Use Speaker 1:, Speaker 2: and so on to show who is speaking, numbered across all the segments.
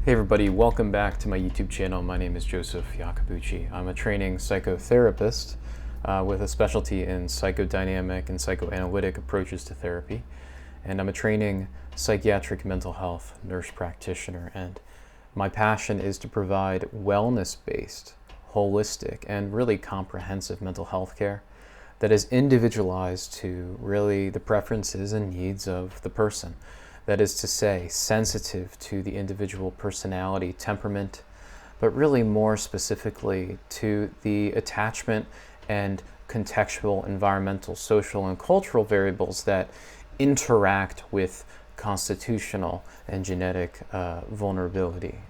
Speaker 1: Hey everybody, welcome back to my YouTube channel. My name is Joseph Iacobucci. I'm a training psychotherapist with a specialty in psychodynamic and psychoanalytic approaches to therapy. And I'm a training psychiatric mental health nurse practitioner. And my passion is to provide wellness-based, holistic, and really comprehensive mental health care that is individualized to really the preferences and needs of the person. That is to say, sensitive to the individual personality, temperament, but really more specifically to the attachment and contextual, environmental, social, and cultural variables that interact with constitutional and genetic vulnerability.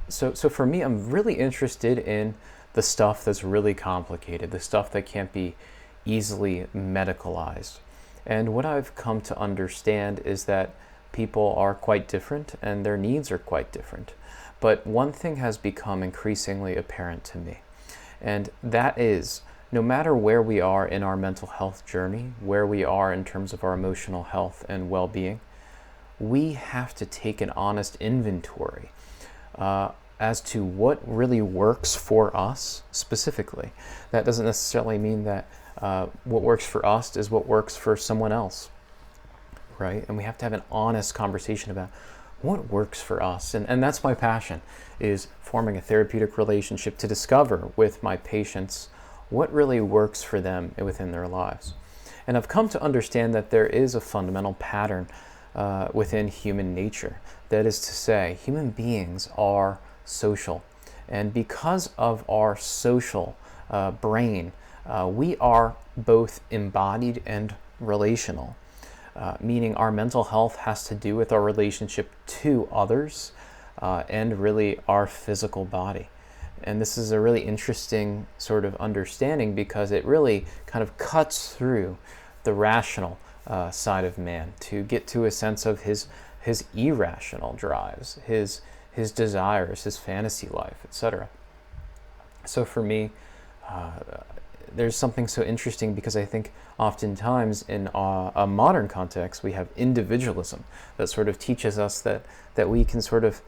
Speaker 1: So for me, I'm really interested in the stuff that's really complicated, the stuff that can't be easily medicalized. And what I've come to understand is that people are quite different and their needs are quite different. But one thing has become increasingly apparent to me, and that is no matter where we are in our mental health journey, where we are in terms of our emotional health and well-being, we have to take an honest inventory as to what really works for us specifically. That doesn't necessarily mean that what works for us is what works for someone else, right? And we have to have an honest conversation about what works for us. And that's my passion, is forming a therapeutic relationship to discover with my patients what really works for them within their lives. And I've come to understand that there is a fundamental pattern within human nature. That is to say, human beings are social. And because of our social brain, we are both embodied and relational, meaning our mental health has to do with our relationship to others and really our physical body. And this is a really interesting sort of understanding because it really kind of cuts through the rational side of man to get to a sense of his irrational drives, his desires, his fantasy life, etc. So for me, there's something so interesting because I think oftentimes in a modern context we have individualism that sort of teaches us that we can sort of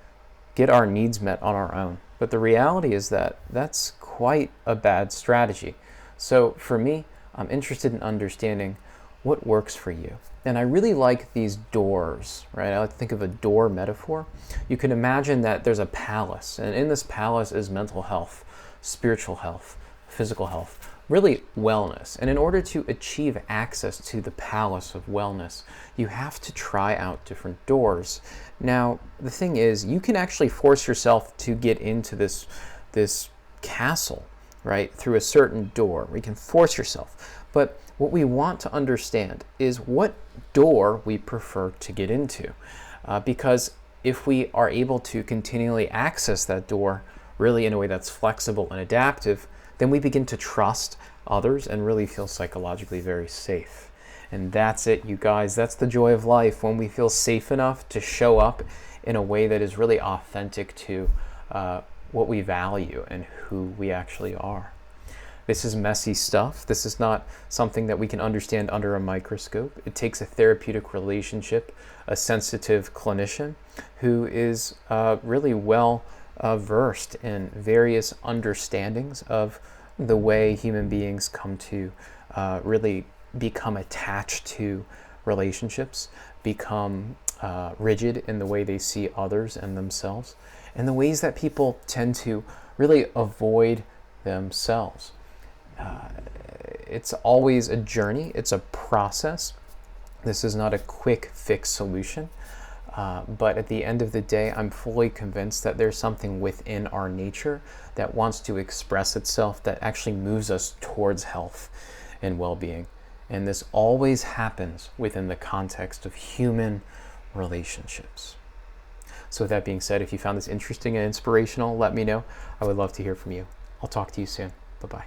Speaker 1: get our needs met on our own. But the reality is that that's quite a bad strategy. So for me, I'm interested in understanding what works for you. And I really like these doors, right? I like to think of a door metaphor. You can imagine that there's a palace, and in this palace is mental health, spiritual health, physical health, really wellness. And in order to achieve access to the palace of wellness, you have to try out different doors. Now, the thing is, you can actually force yourself to get into this castle, right, through a certain door. We can force yourself. But what we want to understand is what door we prefer to get into. Because if we are able to continually access that door really in a way that's flexible and adaptive, then we begin to trust others and really feel psychologically very safe. And that's it, you guys. That's the joy of life, when we feel safe enough to show up in a way that is really authentic to what we value and who we actually are. This is messy stuff. This is not something that we can understand under a microscope. It takes a therapeutic relationship, a sensitive clinician who is really well versed in various understandings of the way human beings come to really become attached to relationships, become rigid in the way they see others and themselves, and the ways that people tend to really avoid themselves. It's always a journey. It's a process. This is not a quick fix solution. But at the end of the day, I'm fully convinced that there's something within our nature that wants to express itself, that actually moves us towards health and well-being. And this always happens within the context of human relationships. So with that being said, if you found this interesting and inspirational, let me know. I would love to hear from you. I'll talk to you soon. Bye-bye.